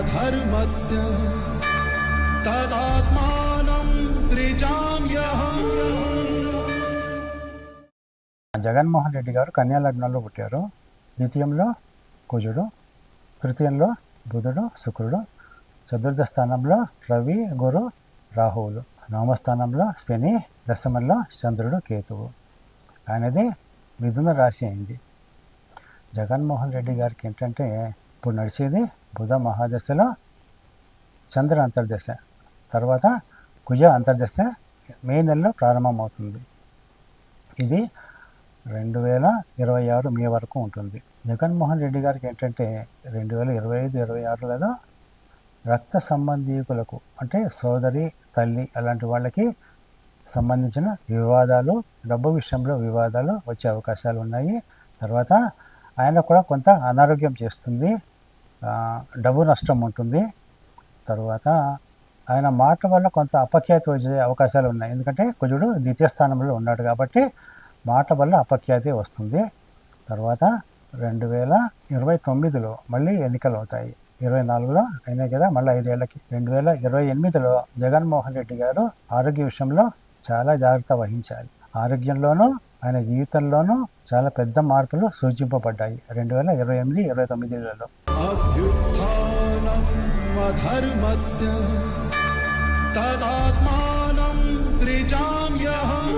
అధర్మస్య తదాత్మానం సృజామ్యహం. జగన్మోహన్ రెడ్డి గారు కన్యా లగ్నంలో పుట్టారు. ద్వితీయంలో కుజుడు, తృతీయంలో బుధుడు శుక్రుడు, చతుర్థ స్థానంలో రవి గురు రాహువులు, నవమ స్థానంలో శని, దశమంలో చంద్రుడు కేతువు. ఆయనది మిథున రాశి అయింది. జగన్మోహన్ రెడ్డి గారికి ఏంటంటే ఇప్పుడు నడిచేది బుధ మహాదశలో చంద్ర అంతర్దశ, తర్వాత కుజ అంతర్దశ మే నెలలో ప్రారంభమవుతుంది. ఇది 2026 మే వరకు ఉంటుంది. జగన్మోహన్ రెడ్డి గారికి ఏంటంటే 2025-26లలో రక్త సంబంధీకులకు అంటే సోదరి, తల్లి అలాంటి వాళ్ళకి సంబంధించిన వివాదాలు, డబ్బు విషయంలో వివాదాలు వచ్చే అవకాశాలు ఉన్నాయి. తర్వాత ఆయన కూడా కొంత అనారోగ్యం చేస్తుంది, డబ్బు నష్టం ఉంటుంది. తర్వాత ఆయన మాట వల్ల కొంత అపఖ్యాతి వచ్చే అవకాశాలు ఉన్నాయి. ఎందుకంటే కుజుడు ద్వితీయ స్థానంలో ఉన్నాడు కాబట్టి మాట వల్ల అపఖ్యాతి వస్తుంది. తర్వాత 2029లో మళ్ళీ ఎన్నికలు అవుతాయి. 24లో అయినాయి కదా, మళ్ళీ 5 ఏళ్ళకి. 2028లో జగన్మోహన్ రెడ్డి గారు ఆరోగ్య విషయంలో చాలా జాగ్రత్త వహించాలి. ఆరోగ్యంలోనూ ఆయన జీవితంలోనూ చాలా పెద్ద మార్పులు సూచింపబడ్డాయి 2028-29లలో. అభ్యుత్థానం అధర్మస్య తదాత్మానం సృజామ్యహం.